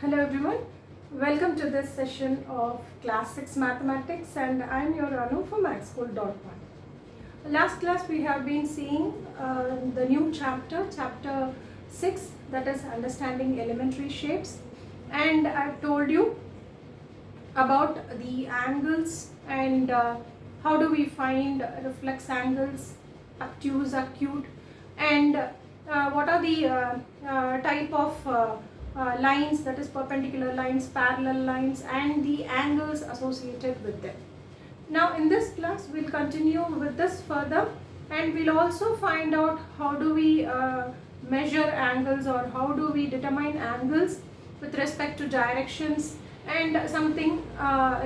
Hello everyone, welcome to this session of Class 6 Mathematics, and I am your Anu from MathSchool.1. Last class we have been seeing the new chapter 6, that is understanding elementary shapes, and I have told you about the angles and how do we find reflex angles, obtuse, acute, and what are the type of lines, that is perpendicular lines, parallel lines, and the angles associated with them. Now in this class we'll continue with this further, and we'll also find out how do we measure angles, or how do we determine angles with respect to directions, and something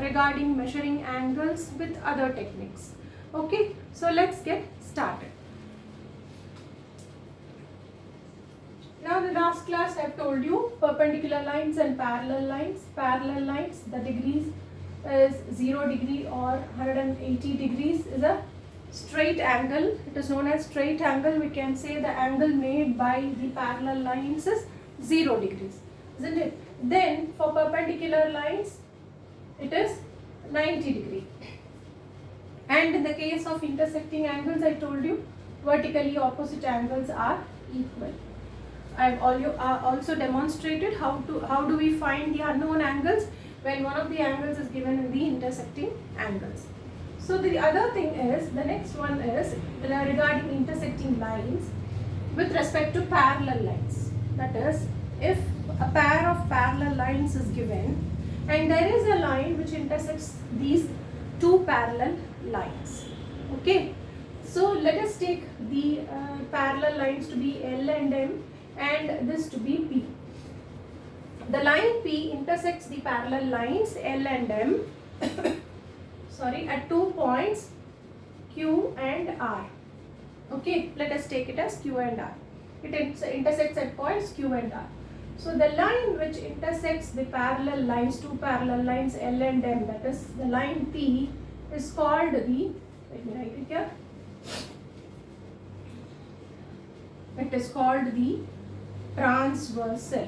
regarding measuring angles with other techniques. Okay, so let's get started. Now the last class I have told you perpendicular lines and parallel lines. Parallel lines, the degrees is 0 degree or 180 degrees is a straight angle. It is known as straight angle. We can say the angle made by the parallel lines is 0 degrees, isn't it? Then for perpendicular lines it is 90 degree. And in the case of intersecting angles, I told you vertically opposite angles are equal. I have also demonstrated how do we find the unknown angles when one of the angles is given in the intersecting angles. So the other thing is, the next one is regarding intersecting lines with respect to parallel lines. That is, if a pair of parallel lines is given and there is a line which intersects these two parallel lines. Okay, so let us take the parallel lines to be L and M, and this to be P. The line P intersects the parallel lines L and M at 2 points Q and R. Okay, let us take it as Q and R. It intersects at points Q and R. So the line which intersects the parallel lines, two parallel lines L and M, that is the line P, is called the, let me write it here, it is called the transversal.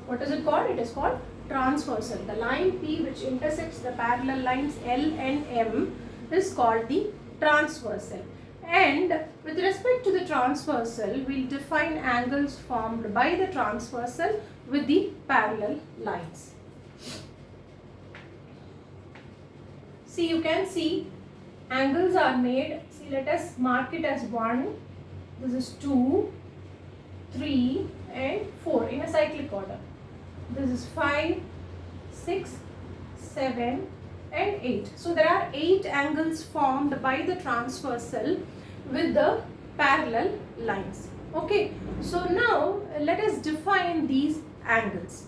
What is it called? It is called transversal. The line P which intersects the parallel lines L and M is called the transversal. And with respect to the transversal, we will define angles formed by the transversal with the parallel lines. See, you can see angles are made. See, let us mark it as 1, this is 2, 3 and 4 in a cyclic order. This is 5, 6, 7 and 8. So there are 8 angles formed by the transversal with the parallel lines. Okay, so now let us define these angles.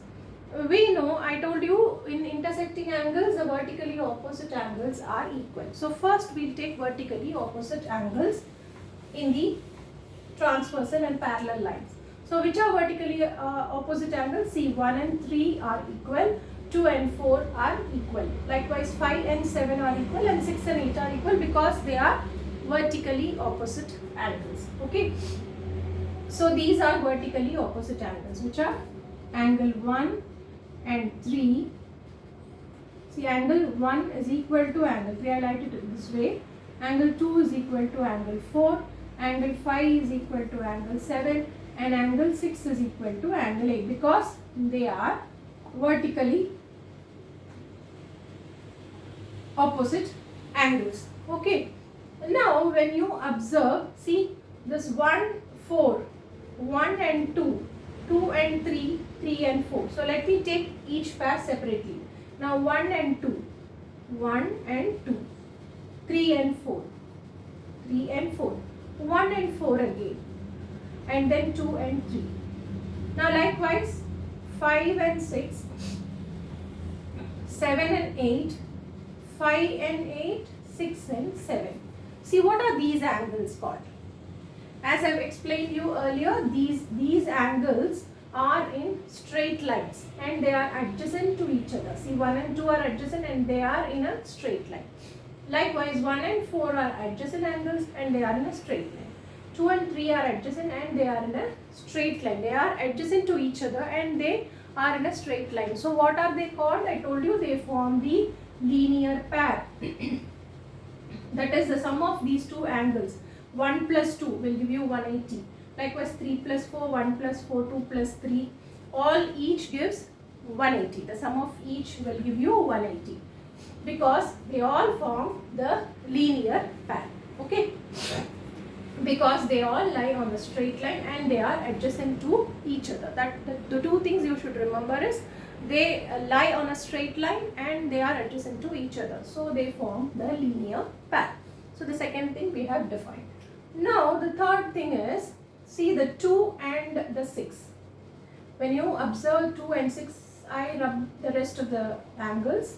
We know, I told you, in intersecting angles the vertically opposite angles are equal. So first we will take vertically opposite angles in the transversal and parallel lines. So which are vertically opposite angles? See, 1 and 3 are equal, 2 and 4 are equal. Likewise 5 and 7 are equal, and 6 and 8 are equal because they are vertically opposite angles. Okay. So these are vertically opposite angles, which are angle 1 and 3. See, angle 1 is equal to angle 3, I write it this way. Angle 2 is equal to angle 4. Angle 5 is equal to angle 7. And angle 6 is equal to angle 8 because they are vertically opposite angles. Okay. Now when you observe, see this 1, 4, 1 and 2, 2 and 3, 3 and 4. So let me take each pair separately. Now 1 and 2, 1 and 2, 3 and 4, 3 and 4, 1 and 4 again, and then 2 and 3. Now likewise 5 and 6, 7 and 8, 5 and 8, 6 and 7. See, what are these angles called? As I have explained you earlier, these angles are in straight lines and they are adjacent to each other. See, 1 and 2 are adjacent and they are in a straight line. Likewise 1 and 4 are adjacent angles and they are in a straight line. 2 and 3 are adjacent and they are in a straight line. They are adjacent to each other and they are in a straight line. So what are they called? I told you they form the linear pair. That is the sum of these two angles. 1 plus 2 will give you 180. Likewise 3 plus 4, 1 plus 4, 2 plus 3. All each gives 180. The sum of each will give you 180. Because they all form the linear pair. Okay. Because they all lie on the straight line and they are adjacent to each other. The two things you should remember is they lie on a straight line and they are adjacent to each other. So they form the linear pair. So the second thing we have defined. Now the third thing is, see the 2 and the 6. When you observe 2 and 6, I rub the rest of the angles.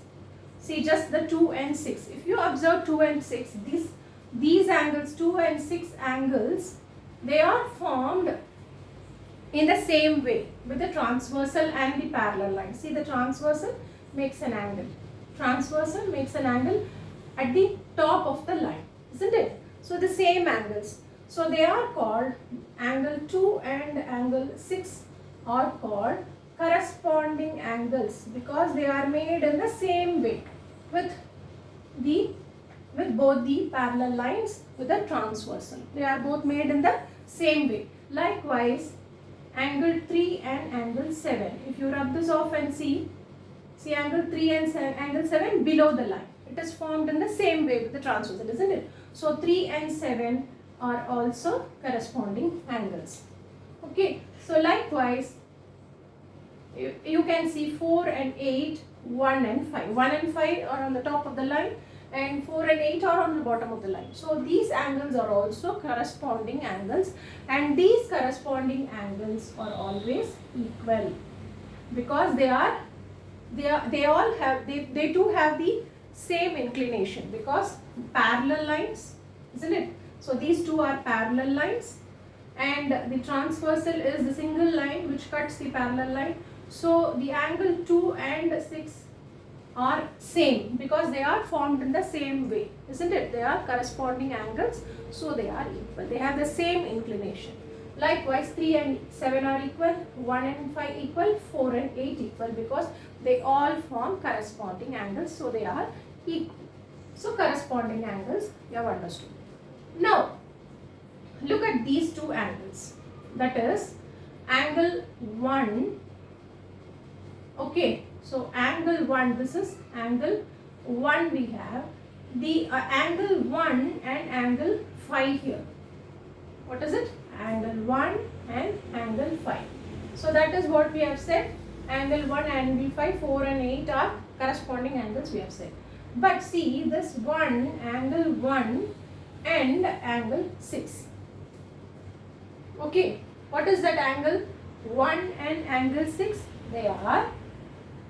See just the 2 and 6. If you observe 2 and 6, these angles, 2 and 6 angles, they are formed in the same way with the transversal and the parallel line. See the transversal makes an angle. Transversal makes an angle at the top of the line, isn't it? So the same angles. So they are called angle 2 and angle 6 are called corresponding angles because they are made in the same way with both the parallel lines with the transversal. They are both made in the same way. Likewise, angle 3 and angle 7. If you rub this off and see angle 3 and angle 7 below the line. It is formed in the same way with the transversal, isn't it? So 3 and 7 are also corresponding angles. Okay. So likewise, you can see 4 and 8, 1 and 5. 1 and 5 are on the top of the line and 4 and 8 are on the bottom of the line. So these angles are also corresponding angles and these corresponding angles are always equal because they too have the same inclination because parallel lines, isn't it? So these two are parallel lines and the transversal is the single line which cuts the parallel line. So the angle 2 and 6 are same because they are formed in the same way, isn't it? They are corresponding angles, so they are equal. They have the same inclination. Likewise, 3 and 7 are equal, 1 and 5 equal, 4 and 8 equal because they all form corresponding angles, so they are equal. So corresponding angles you have understood. Now, look at these two angles. That is angle 1. Okay. So angle 1, this is angle 1 we have. The angle 1 and angle 5 here. What is it? Angle 1 and angle 5. So that is what we have said. Angle 1, angle 5, 4 and 8 are corresponding angles we have said. But see this angle 1 and angle 6. Okay. What is that angle 1 and angle 6? They are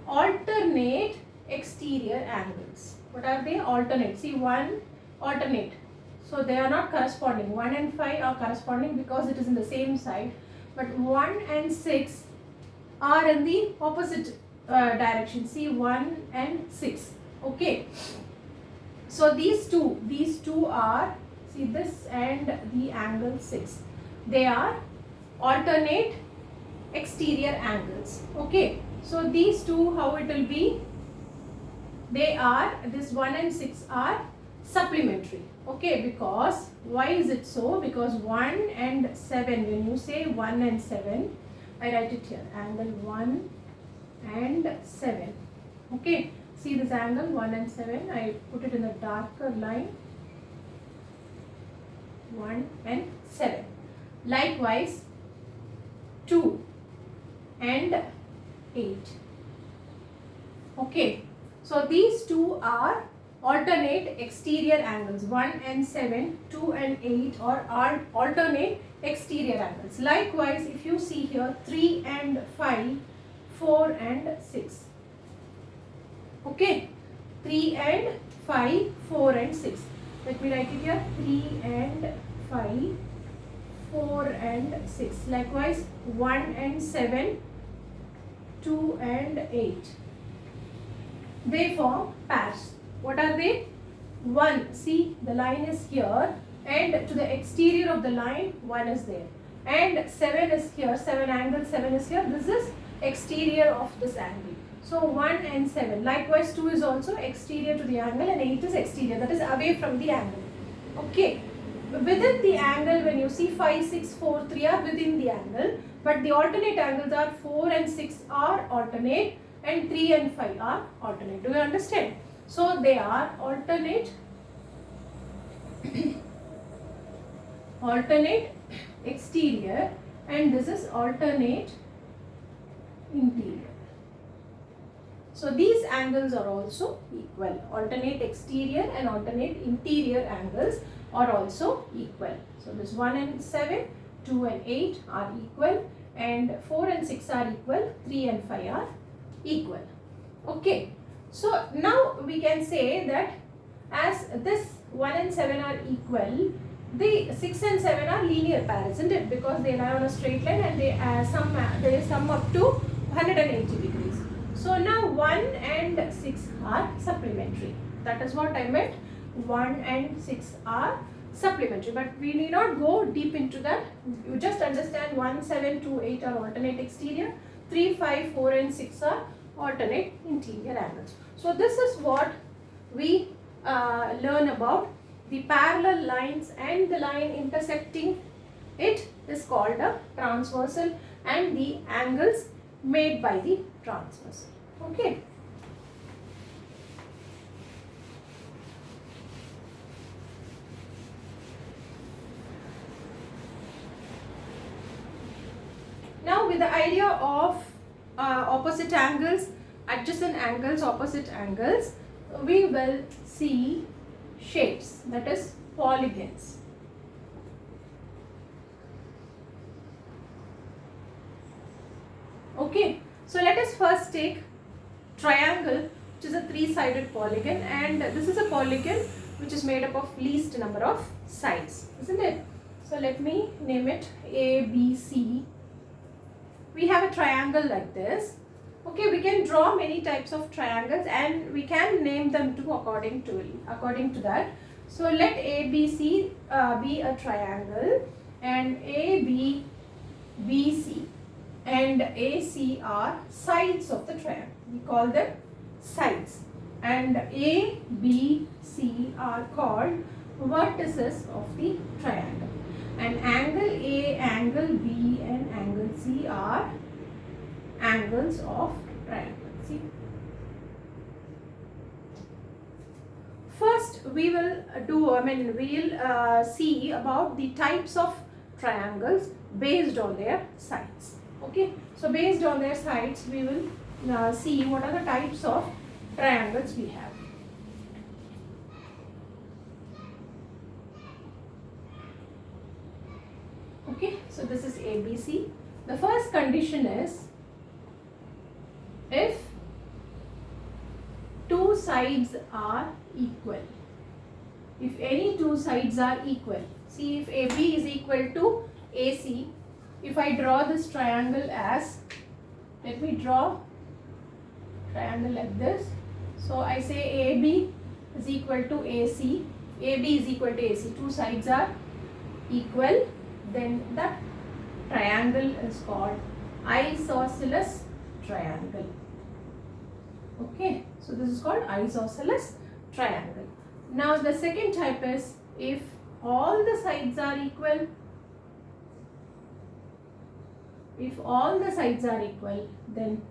alternate exterior angles. What are they? Alternate. See 1 alternate. So they are not corresponding. 1 and 5 are corresponding because it is in the same side. But 1 and 6 are in the opposite direction. See 1 and 6. Okay. So these two are, see this and the angle 6. They are alternate exterior angles. Okay. So these two, how it will be? They are, this 1 and 6 are supplementary. Okay, because, why is it so? Because 1 and 7, when you say 1 and 7, I write it here, angle 1 and 7. Okay, see this angle 1 and 7, I put it in a darker line, 1 and 7. Likewise, 2 and 8. Okay, so these two are alternate exterior angles. 1 and 7, 2 and 8 are alternate exterior angles. Likewise, if you see here 3 and 5, 4 and 6. Okay, 3 and 5, 4 and 6. Let me write it here, 3 and 5, 4 and 6. Likewise, 1 and 7, 2 and 8. They form pairs. What are they? 1, see the line is here. and to the exterior of the line 1 is there, and 7 is here, 7 angle 7 is here, this is exterior of this angle. So 1 and 7, likewise 2 is also exterior to the angle and 8 is exterior, that is away from the angle. Okay, within the angle, when you see 5, 6, 4, 3 are within the angle, but the alternate angles are 4 and 6 are alternate and 3 and 5 are alternate. Do you understand? So they are alternate alternate exterior and this is alternate interior. So these angles are also equal. Alternate exterior and alternate interior angles are also equal. So this 1 and 7, 2 and 8 are equal, and 4 and 6 are equal, 3 and 5 are equal. Okay. So now we can say that as this 1 and 7 are equal, the 6 and 7 are linear pair, isn't it? Because they lie on a straight line and they sum up to 180 degrees. So now 1 and 6 are supplementary. That is what I meant. 1 and 6 are supplementary, but we need not go deep into that. You just understand 1, 7, 2, 8 are alternate exterior, 3, 5, 4 and 6 are alternate interior angles. So this is what we learn about the parallel lines, and the line intersecting it is called a transversal, and the angles made by the transversal. Okay. Now with the idea of opposite angles, adjacent angles, opposite angles, we will see shapes, that is polygons. Okay, so let us first take triangle, which is a three-sided polygon, and this is a polygon which is made up of least number of sides, isn't it? So let me name it A, B, C. We have a triangle like this. Okay, we can draw many types of triangles and we can name them too according to that. So let ABC be a triangle, and AB, BC and AC are sides of the triangle. We call them sides, and A, B, C are called vertices of the triangle, and angle A, angle B and angle C are angles of triangle. See, first we will see about the types of triangles based on their sides. Okay, so based on their sides we will see what are the types of triangles we have. Okay, so this is ABC. The first condition is if two sides are equal. If any two sides are equal. See, if AB is equal to AC, if I draw this triangle as, let me draw triangle like this. So I say AB is equal to AC, AB is equal to AC, two sides are equal, then that triangle is called isosceles triangle. Okay, so this is called isosceles triangle. Now the second type is if all the sides are equal. If all the sides are equal, then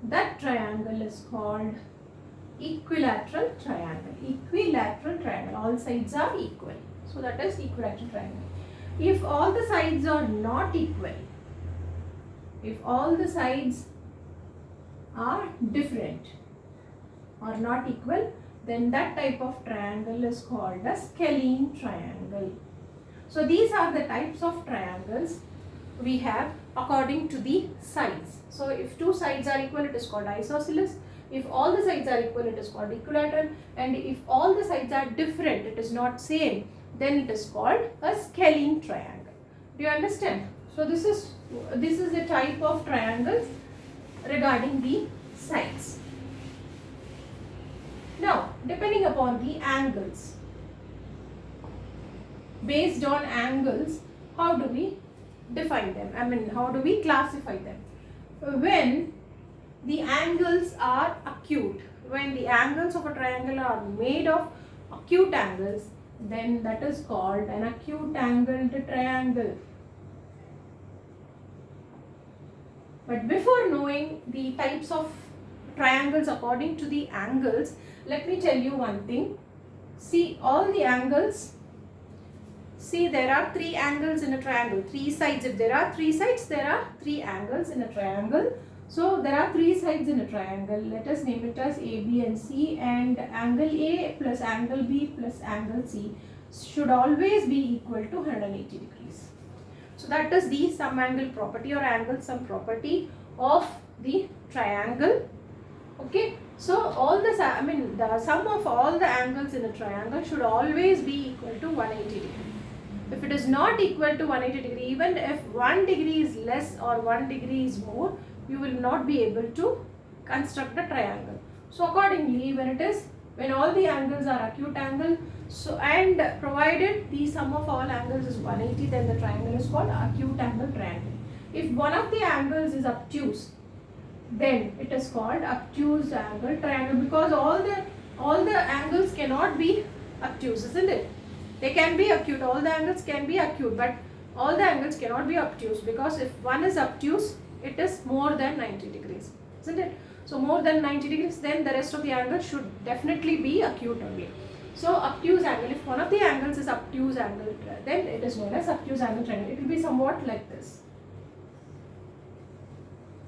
that triangle is called equilateral triangle. Equilateral triangle, all sides are equal. So that is equilateral triangle. If all the sides are not equal, if all the sides are different or not equal, then that type of triangle is called a scalene triangle. So these are the types of triangles we have according to the sides. So if two sides are equal, it is called isosceles. If all the sides are equal, it is called equilateral. And if all the sides are different, it is not same, then it is called a scalene triangle. Do you understand? So this is the type of triangles regarding the sides. Now, depending upon the angles, based on angles, how do we define them? I mean, how do we classify them? When the angles are acute, when the angles of a triangle are made of acute angles, then that is called an acute angled triangle. But before knowing the types of triangles according to the angles, let me tell you one thing. See, all the angles, see, there are three angles in a triangle, three sides. If there are three sides, there are three angles in a triangle. So there are three sides in a triangle. Let us name it as A, B and C, and angle A plus angle B plus angle C should always be equal to 180 degrees. So that is the sum angle property or angle sum property of the triangle. Okay. So all this, I mean, the sum of all the angles in a triangle should always be equal to 180 degree. If it is not equal to 180 degree, even if 1 degree is less or 1 degree is more, you will not be able to construct a triangle. So accordingly, when all the angles are acute angle, so and provided the sum of all angles is 180, then the triangle is called acute angle triangle. If one of the angles is obtuse, then it is called obtuse angle triangle, because all the angles cannot be obtuse, isn't it? They can be acute, all the angles can be acute, but all the angles cannot be obtuse, because if one is obtuse, it is more than 90 degrees, isn't it? So more than 90 degrees, then the rest of the angles should definitely be acute only. So obtuse angle, if one of the angles is obtuse angle, then it is known as obtuse angle triangle. It will be somewhat like this.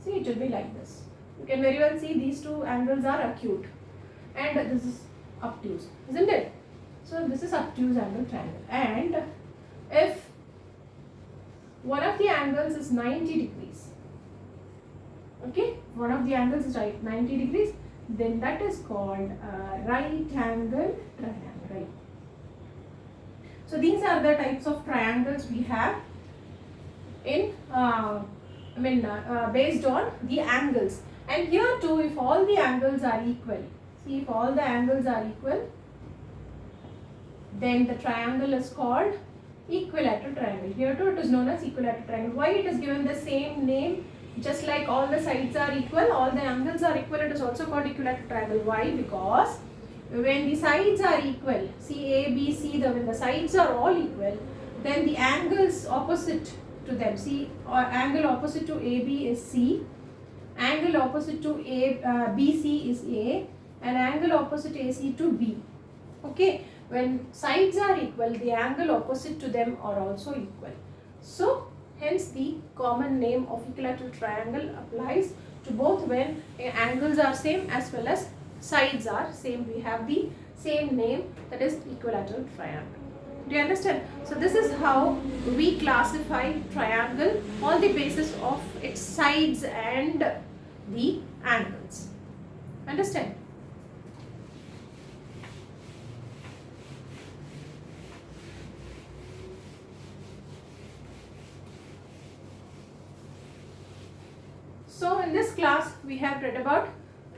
See, it will be like this. You can very well see these two angles are acute and this is obtuse, isn't it? So this is obtuse angle triangle, and if one of the angles is 90 degrees, okay, one of the angles is 90 degrees, then that is called a right angle triangle. So these are the types of triangles we have in based on the angles. And here too, if all the angles are equal, see, if all the angles are equal, then the triangle is called equilateral triangle. Here too it is known as equilateral triangle. Why it is given the same name? Just like all the sides are equal, all the angles are equal, it is also called equilateral triangle. Why? Because when the sides are equal, see A, B, C, when the sides are all equal, then the angles opposite to them, see, angle opposite to AB is C, angle opposite to BC is A, and angle opposite AC to B. Okay, when sides are equal, the angle opposite to them are also equal. So hence the common name of equilateral triangle applies to both when angles are same as well as sides are same. We have the same name, that is equilateral triangle. Do you understand? So this is how we classify triangle on the basis of its sides and the angles. Understand? So in this class we have read about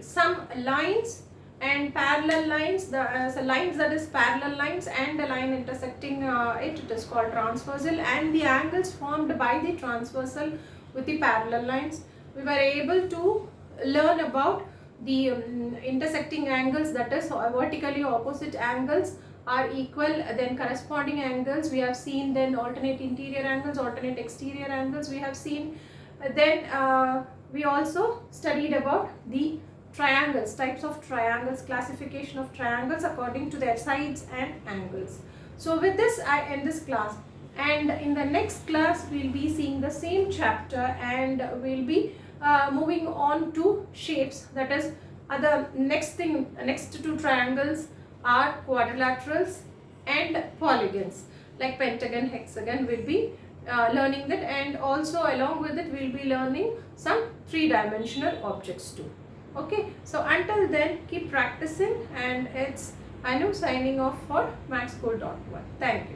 some lines and parallel lines, the lines, that is parallel lines, and the line intersecting it is called transversal, and the angles formed by the transversal with the parallel lines. We were able to learn about the intersecting angles, that is vertically opposite angles are equal, then corresponding angles we have seen, then alternate interior angles, alternate exterior angles we have seen. Then we also studied about the triangles, types of triangles, classification of triangles according to their sides and angles. So with this I end this class, and in the next class we will be seeing the same chapter, and we will be moving on to shapes, that is the next to triangles are quadrilaterals and polygons like pentagon, hexagon. We'll be learning that, and also along with it we'll be learning some three-dimensional objects too. Okay, so until then keep practicing, and it's Anu signing off for mathschool.1. Thank you.